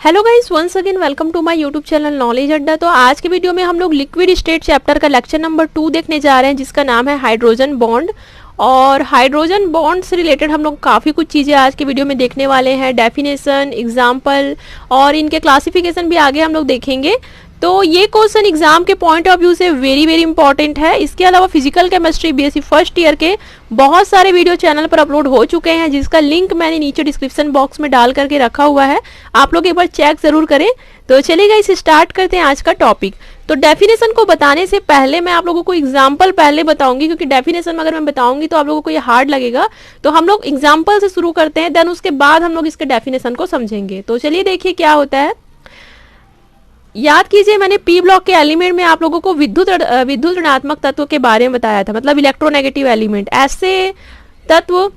Hello guys, once again welcome to my YouTube channel knowledge Adda. तो आज के video में हम लोग लिक्विड स्टेट चैप्टर का लेक्चर नंबर 2 देखने जा रहे हैं, जिसका नाम है हाइड्रोजन बॉन्ड। और हाइड्रोजन बॉन्ड से रिलेटेड हम लोग काफ़ी कुछ चीज़ें आज के वीडियो में देखने वाले हैं, डेफिनेशन, एग्जाम्पल और इनके क्लासिफिकेशन भी आगे हम लोग देखेंगे। तो ये क्वेश्चन एग्जाम के पॉइंट ऑफ व्यू से वेरी वेरी इंपॉर्टेंट है। इसके अलावा physical chemistry BSc first year के बहुत सारे वीडियो चैनल पर अपलोड हो चुके हैं, जिसका लिंक मैंने नीचे डिस्क्रिप्शन बॉक्स में डाल करके रखा हुआ है, आप लोग एक बार चेक जरूर करें। तो चलिएगा इसे स्टार्ट करते हैं आज का टॉपिक। तो डेफिनेशन को बताने से पहले मैं आप लोगों को एग्जाम्पल पहले बताऊंगी, क्योंकि डेफिनेशन अगर मैं बताऊंगी तो आप लोगों को ये हार्ड लगेगा। तो हम लोग एग्जाम्पल से शुरू करते हैं, देन उसके बाद हम लोग इसके डेफिनेशन को समझेंगे। तो चलिए देखिए क्या होता है। याद कीजिए, मैंने पी ब्लॉक के एलिमेंट में आप लोगों को विद्युत ऋणात्मक तत्व के बारे में बताया था, मतलब इलेक्ट्रोनेगेटिव एलिमेंट, ऐसे तत्व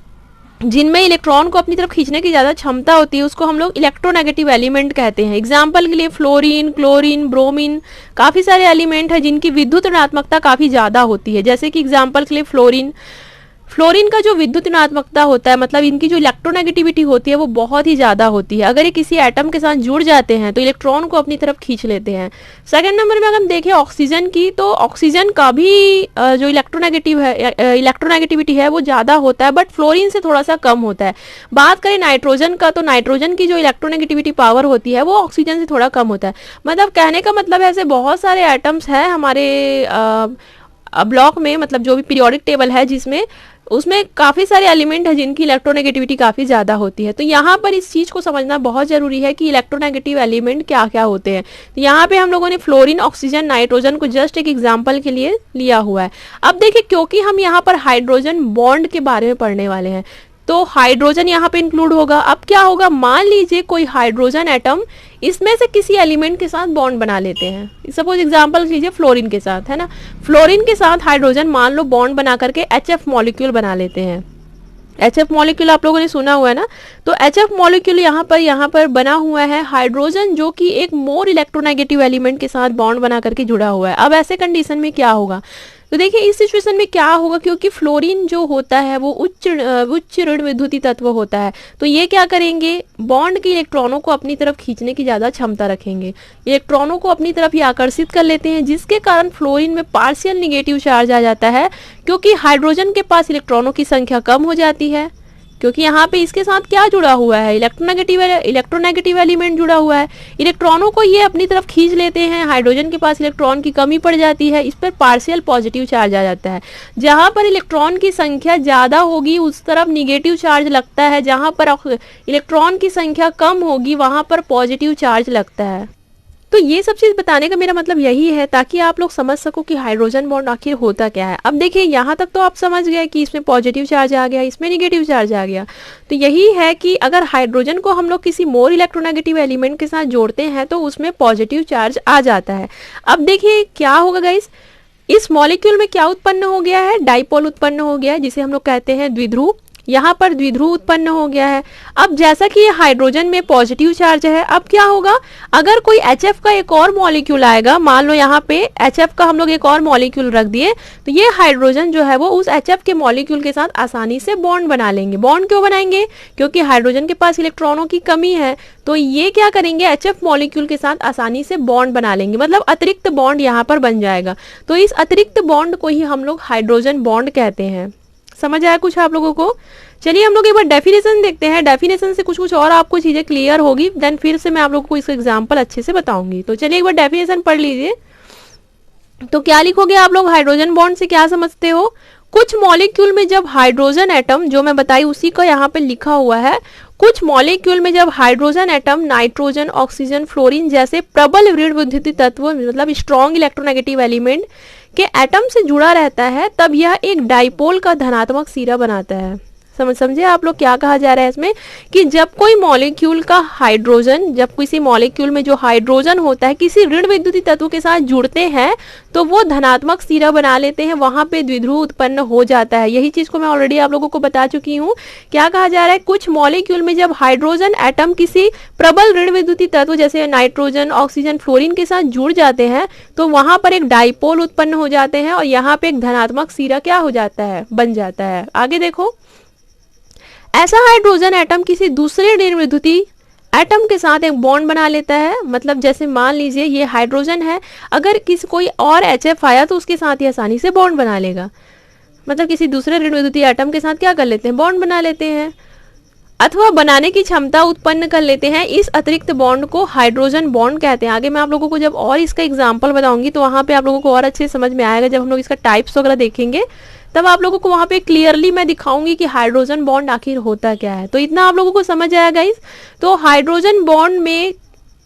जिनमें इलेक्ट्रॉन को अपनी तरफ खींचने की ज़्यादा क्षमता होती है, उसको हम लोग इलेक्ट्रोनेगेटिव एलिमेंट कहते हैं। एग्जाम्पल के लिए फ्लोरीन, क्लोरीन, ब्रोमीन, काफ़ी सारे एलिमेंट हैं जिनकी विद्युत ऋणात्मकता काफ़ी ज़्यादा होती है। जैसे कि एग्जाम्पल के लिए फ्लोरीन का जो विद्युत ऋणात्मकता होता है, मतलब इनकी जो इलेक्ट्रोनेगेटिविटी होती है वो बहुत ही ज़्यादा होती है। अगर ये किसी एटम के साथ जुड़ जाते हैं तो इलेक्ट्रॉन को अपनी तरफ खींच लेते हैं। सेकंड नंबर में अगर हम देखें ऑक्सीजन की, तो ऑक्सीजन का भी जो इलेक्ट्रोनेगेटिविटी है वो ज़्यादा होता है, बट फ्लोरीन से थोड़ा सा कम होता है। बात करें नाइट्रोजन का, तो नाइट्रोजन की जो इलेक्ट्रोनेगेटिविटी पावर होती है वो ऑक्सीजन से थोड़ा कम होता है। मतलब कहने का मतलब है, ऐसे बहुत सारे एटम्स हैं हमारे ब्लॉक में, मतलब जो भी पीरियोडिक टेबल है जिसमें उसमें काफ़ी सारे एलिमेंट हैं जिनकी इलेक्ट्रोनेगेटिविटी काफ़ी ज़्यादा होती है। तो यहाँ पर इस चीज़ को समझना बहुत ज़रूरी है कि इलेक्ट्रोनेगेटिव एलिमेंट क्या क्या होते हैं। तो यहाँ पे हम लोगों ने फ्लोरीन, ऑक्सीजन, नाइट्रोजन को जस्ट एक एग्जांपल के लिए लिया हुआ है। अब देखिए, क्योंकि हम यहाँ पर हाइड्रोजन बॉन्ड के बारे में पढ़ने वाले हैं, तो हाइड्रोजन यहाँ पे इंक्लूड होगा। अब क्या होगा, मान लीजिए कोई हाइड्रोजन एटम इसमें से किसी एलिमेंट के साथ बॉन्ड बना लेते हैं। सपोज एग्जांपल लीजिए फ्लोरीन के साथ, है ना। फ्लोरीन के साथ हाइड्रोजन मान लो बॉन्ड बना करके HF मॉलिक्यूल बना लेते हैं। HF मॉलिक्यूल आप लोगों ने सुना हुआ है ना। तो HF मॉलिक्यूल यहाँ पर बना हुआ है हाइड्रोजन, जो कि एक मोर इलेक्ट्रोनेगेटिव एलिमेंट के साथ बॉन्ड बना करके जुड़ा हुआ है। अब ऐसे कंडीशन में क्या होगा, तो देखिए इस सिचुएशन में क्या होगा, क्योंकि फ्लोरीन जो होता है वो उच्च ऋण विद्युतीय तत्व होता है, तो ये क्या करेंगे, बॉन्ड के इलेक्ट्रॉनों को अपनी तरफ खींचने की ज़्यादा क्षमता रखेंगे, इलेक्ट्रॉनों को अपनी तरफ ही आकर्षित कर लेते हैं, जिसके कारण फ्लोरीन में पार्शियल निगेटिव चार्ज आ जाता है, क्योंकि हाइड्रोजन के पास इलेक्ट्रॉनों की संख्या कम हो जाती है। क्योंकि यहाँ पे इसके साथ क्या जुड़ा हुआ है, इलेक्ट्रोनेगेटिव एलिमेंट जुड़ा हुआ है। इलेक्ट्रॉनों को ये अपनी तरफ खींच लेते हैं, हाइड्रोजन के पास इलेक्ट्रॉन की कमी पड़ जाती है, इस पर पार्शियल पॉजिटिव चार्ज आ जाता है। जहाँ पर इलेक्ट्रॉन की संख्या ज़्यादा होगी उस तरफ निगेटिव चार्ज लगता है, जहाँ पर इलेक्ट्रॉन की संख्या कम होगी वहाँ पर पॉजिटिव चार्ज लगता है। तो ये सब चीज़ बताने का मेरा मतलब यही है, ताकि आप लोग समझ सको कि हाइड्रोजन बॉन्ड आखिर होता क्या है। अब देखिए यहाँ तक तो आप समझ गए कि इसमें पॉजिटिव चार्ज आ गया, इसमें निगेटिव चार्ज आ गया। तो यही है कि अगर हाइड्रोजन को हम लोग किसी मोर इलेक्ट्रोनेगेटिव एलिमेंट के साथ जोड़ते हैं तो उसमें पॉजिटिव चार्ज आ जाता है। अब देखिए क्या होगा गाइस, इस मॉलिक्यूल में क्या उत्पन्न हो गया है, डाइपोल उत्पन्न हो गया है, जिसे हम लोग कहते हैं द्विध्रुव। यहाँ पर द्विध्रुव उत्पन्न हो गया है। अब जैसा कि ये हाइड्रोजन में पॉजिटिव चार्ज है, अब क्या होगा, अगर कोई HF का एक और मॉलिक्यूल आएगा, मान लो यहाँ पे HF का हम लोग एक और मॉलिक्यूल रख दिए, तो ये हाइड्रोजन जो है वो उस HF के मॉलिक्यूल के साथ आसानी से बॉन्ड बना लेंगे। बॉन्ड क्यों बनाएंगे, क्योंकि हाइड्रोजन के पास इलेक्ट्रॉनों की कमी है, तो ये क्या करेंगे, HF मॉलिक्यूल के साथ आसानी से बॉन्ड बना लेंगे, मतलब अतिरिक्त बॉन्ड यहाँ पर बन जाएगा। तो इस अतिरिक्त बॉन्ड को ही हम लोग हाइड्रोजन बॉन्ड कहते हैं। समझ आया कुछ आप लोगों को। चलिए हम लोग एक बार डेफिनेशन देखते हैं, डेफिनेशन से कुछ और आपको चीज़ें क्लियर होगी, देन फिर से मैं आप लोगों को इसका एग्जांपल अच्छे से बताऊंगी। तो चलिए एक बार डेफिनेशन पढ़ लीजिए। तो क्या लिखोगे आप लोग, हाइड्रोजन बॉन्ड से क्या समझते हो, कुछ मॉलिक्यूल में जब हाइड्रोजन एटम, जो मैं बताई उसी का यहाँ पे लिखा हुआ है, कुछ मॉलिक्यूल में जब hydrogen atom nitrogen, oxygen, fluorine जैसे प्रबल ऋण विद्युतीय तत्व, मतलब स्ट्रॉन्ग इलेक्ट्रोनेगेटिव एलिमेंट के एटम से जुड़ा रहता है, तब यह एक डाइपोल का धनात्मक सिरा बनाता है। समझे आप लोग क्या कहा जा रहा है इसमें, कि जब कोई मॉलिक्यूल का हाइड्रोजन, जब किसी मॉलिक्यूल में जो हाइड्रोजन होता है किसी ऋण विद्युतीय तत्व के साथ जुड़ते हैं तो वो धनात्मक सिरा बना लेते हैं, वहां पे द्विध्रुव उत्पन्न हो जाता है। यही चीज को मैं ऑलरेडी आप लोगों को बता चुकी हूँ। क्या कहा जा रहा है, कुछ मॉलिक्यूल में जब हाइड्रोजन एटम किसी प्रबल ऋण विद्युतीय तत्व जैसे नाइट्रोजन, ऑक्सीजन, फ्लोरीन के साथ जुड़ जाते हैं तो वहां पर एक डाइपोल उत्पन्न हो जाते हैं और यहाँ पे एक धनात्मक सिरा क्या हो जाता है, बन जाता है। आगे देखो, ऐसा हाइड्रोजन एटम किसी दूसरे ऋण विद्युतीय एटम के साथ एक बॉन्ड बना लेता है। मतलब जैसे मान लीजिए ये हाइड्रोजन है, अगर किसी कोई और HF आया तो उसके साथ ही आसानी से बॉन्ड बना लेगा। मतलब किसी दूसरे ऋण विद्युतीय एटम के साथ क्या कर लेते हैं, बॉन्ड बना लेते हैं, अथवा बनाने की क्षमता उत्पन्न कर लेते हैं। इस अतिरिक्त बॉन्ड को हाइड्रोजन बॉन्ड कहते हैं। आगे मैं आप लोगों को जब और इसका एग्जांपल बताऊंगी तो वहाँ पे आप लोगों को और अच्छे समझ में आएगा। जब हम लोग इसका टाइप्स वगैरह देखेंगे तब आप लोगों को वहाँ पे क्लियरली मैं दिखाऊंगी कि हाइड्रोजन बॉन्ड आखिर होता क्या है। तो इतना आप लोगों को समझ आया गाइस। तो हाइड्रोजन बॉन्ड में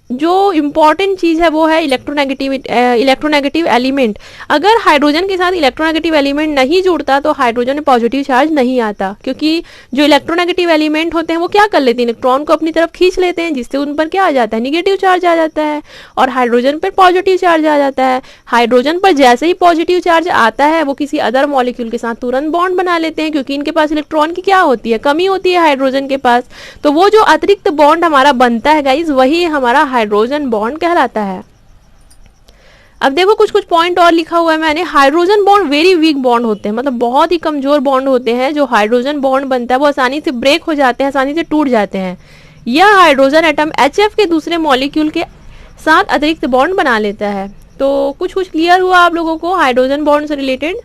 जो इम्पॉर्टेंट चीज़ है वो है इलेक्ट्रोनेगेटिव एलिमेंट। अगर हाइड्रोजन के साथ इलेक्ट्रोनेगेटिव एलिमेंट नहीं जुड़ता तो हाइड्रोजन में पॉजिटिव चार्ज नहीं आता, क्योंकि जो इलेक्ट्रोनेगेटिव एलिमेंट होते हैं वो क्या कर लेते हैं, इलेक्ट्रॉन को अपनी तरफ खींच लेते हैं, जिससे उन पर क्या आ जाता है, निगेटिव चार्ज आ जाता है, और हाइड्रोजन पर पॉजिटिव चार्ज आ जाता है। हाइड्रोजन पर जैसे ही पॉजिटिव चार्ज आता है वो किसी अदर मॉलिक्यूल के साथ तुरंत बॉन्ड बना लेते हैं, क्योंकि इनके पास इलेक्ट्रॉन की क्या होती है, कमी होती है हाइड्रोजन के पास। तो वो जो अतिरिक्त बॉन्ड हमारा बनता है गाइज वही हमारा हाइड्रोजन बॉन्ड कहलाता है। अब देखो कुछ कुछ पॉइंट और लिखा हुआ है मैंने। Hydrogen bond very weak bond होते हैं, मतलब बहुत ही कमजोर बॉन्ड होते हैं। जो हाइड्रोजन बॉन्ड बनता है वो आसानी से ब्रेक हो जाते हैं, आसानी से टूट जाते हैं। यह हाइड्रोजन एटम HF के दूसरे मॉलिक्यूल के साथ अतिरिक्त बॉन्ड बना लेता है। तो कुछ कुछ क्लियर हुआ आप लोगों को हाइड्रोजन बॉन्ड से रिलेटेड।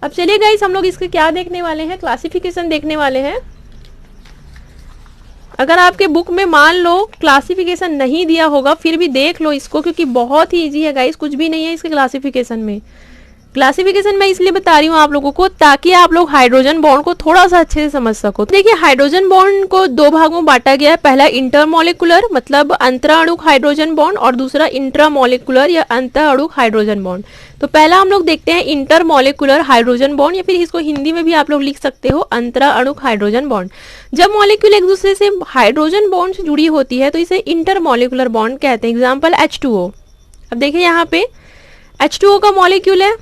अब चलिए गाइस हम लोग इसके क्या देखने वाले हैं, क्लासिफिकेशन देखने वाले हैं। अगर आपके बुक में मान लो क्लासिफिकेशन नहीं दिया होगा फिर भी देख लो इसको, क्योंकि बहुत ही इजी है गाइस, कुछ भी नहीं है इसके क्लासिफिकेशन में। क्लासिफिकेशन मैं इसलिए बता रही हूँ आप लोगों को ताकि आप लोग हाइड्रोजन बॉन्ड को थोड़ा सा अच्छे से समझ सको। देखिए हाइड्रोजन बॉन्ड को दो भागों में बांटा गया है। पहला इंटरमॉलिक्यूलर मतलब अंतराणुक हाइड्रोजन बॉन्ड, और दूसरा इंट्रामॉलिक्यूलर या अंतःअणुक हाइड्रोजन बॉन्ड। तो पहला हम लोग देखते हैं इंटरमॉलिक्यूलर हाइड्रोजन बॉन्ड, या फिर इसको हिंदी में भी आप लोग लिख सकते हो अंतराणुक हाइड्रोजन बॉन्ड। जब मॉलिक्यूल एक दूसरे से हाइड्रोजन बॉन्ड से जुड़ी होती है तो इसे इंटरमॉलिक्यूलर बॉन्ड कहते हैं। Example H2O। अब देखिए यहाँ पे H2O का मॉलिक्यूल है।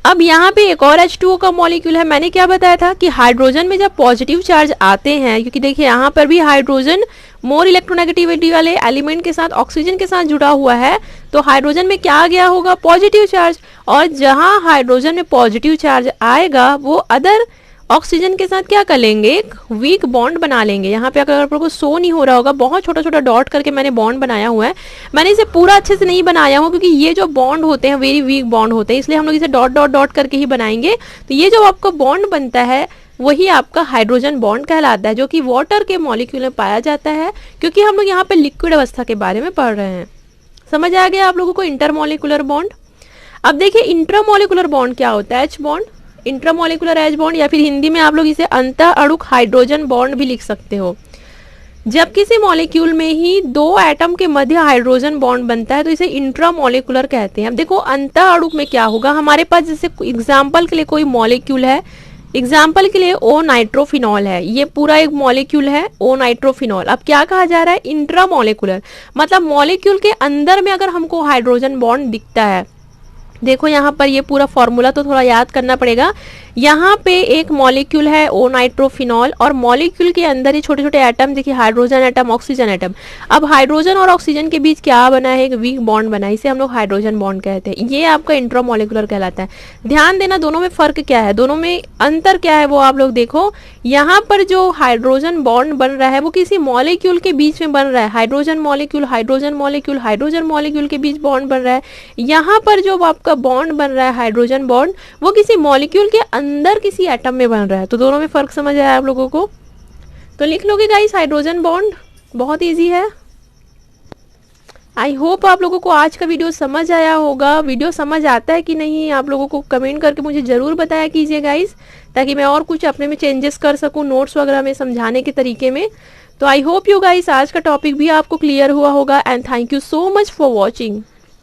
अब यहाँ पे एक और H2O का मॉलिक्यूल है। मैंने क्या बताया था कि हाइड्रोजन में जब पॉजिटिव चार्ज आते हैं, क्योंकि देखिए यहाँ पर भी हाइड्रोजन मोर इलेक्ट्रोनेगेटिविटी वाले एलिमेंट के साथ ऑक्सीजन के साथ जुड़ा हुआ है, तो हाइड्रोजन में क्या आ गया होगा, पॉजिटिव चार्ज। और जहाँ हाइड्रोजन में पॉजिटिव चार्ज आएगा वो अदर ऑक्सीजन के साथ क्या कर लेंगे, एक वीक बॉन्ड बना लेंगे। यहाँ पे अगर आप लोगों को शो नहीं हो रहा होगा, बहुत छोटा छोटा डॉट करके मैंने बॉन्ड बनाया हुआ है। मैंने इसे पूरा अच्छे से नहीं बनाया हूँ क्योंकि ये जो बॉन्ड होते हैं वेरी वीक बॉन्ड होते हैं, इसलिए हम लोग इसे डॉट डॉट डॉट करके ही बनाएंगे। तो ये जो आपका बॉन्ड बनता है वही आपका हाइड्रोजन बॉन्ड कहलाता है, जो कि वाटर के मॉलिक्यूल में पाया जाता है, क्योंकि हम लोग यहाँ पे लिक्विड अवस्था के बारे में पढ़ रहे हैं। समझ आ गया आप लोगों को इंटरमॉलिक्यूलर बॉन्ड। अब देखिए इंट्रामॉलिक्यूलर बॉन्ड क्या होता है, H bond, intramolecular H bond, या फिर हिंदी में आप लोग इसे अंतःअणुक हाइड्रोजन बॉन्ड भी लिख सकते हो। जब किसी मॉलिक्यूल में ही दो एटम के मध्य हाइड्रोजन बॉन्ड बनता है तो इसे इंट्रामॉलिक्यूलर कहते हैं। अब देखो अंतःअणुक में क्या होगा, हमारे पास जैसे एग्जाम्पल के लिए कोई मॉलिक्यूल है, एग्जाम्पल के लिए ओ नाइट्रोफिनॉल है, ये पूरा एक मॉलिक्यूल है ओ नाइट्रोफिनॉल। अब क्या कहा जा रहा है, इंट्रामॉलिक्यूलर, मतलब मॉलिक्यूल के अंदर में अगर हमको हाइड्रोजन बॉन्ड दिखता है। देखो यहाँ पर ये पूरा फॉर्मूला तो थोड़ा याद करना पड़ेगा। यहाँ पे एक मॉलिक्यूल है ओ नाइट्रोफिनॉल, और मॉलिक्यूल के अंदर ये छोटे छोटे एटम, देखिए हाइड्रोजन एटम, ऑक्सीजन एटम। अब हाइड्रोजन और ऑक्सीजन के बीच क्या बना है, एक वीक बॉन्ड बना है, इसे हम लोग हाइड्रोजन बॉन्ड कहते हैं। ये आपका इंट्रामॉलिक्यूलर कहलाता है। ध्यान देना दोनों में फर्क क्या है, दोनों में अंतर क्या है वो आप लोग देखो। यहाँ पर जो हाइड्रोजन बॉन्ड बन रहा है वो किसी मॉलिक्यूल के बीच में बन रहा है, hydrogen molecule hydrogen molecule hydrogen molecule के बीच बॉन्ड बन रहा है। यहाँ पर जो आपका बॉन्ड बन रहा है हाइड्रोजन बॉन्ड, वो किसी मॉलिक्यूल के अंदर किसी एटम में बन रहा है। तो दोनों में फर्क समझ आया आप लोगों को, तो लिख लोगे गाइस हाइड्रोजन बॉन्ड, बहुत इजी है। आई होप आप लोगों को आज का वीडियो समझ आया होगा। वीडियो समझ आता है कि नहीं आप लोगों को कमेंट करके मुझे ज़रूर बताया कीजिए गाइस, ताकि मैं और कुछ अपने में चेंजेस कर सकूं नोट्स वगैरह में समझाने के तरीके में। तो आई होप यू गाइस आज का टॉपिक भी आपको क्लियर हुआ होगा, and thank you so much for watching.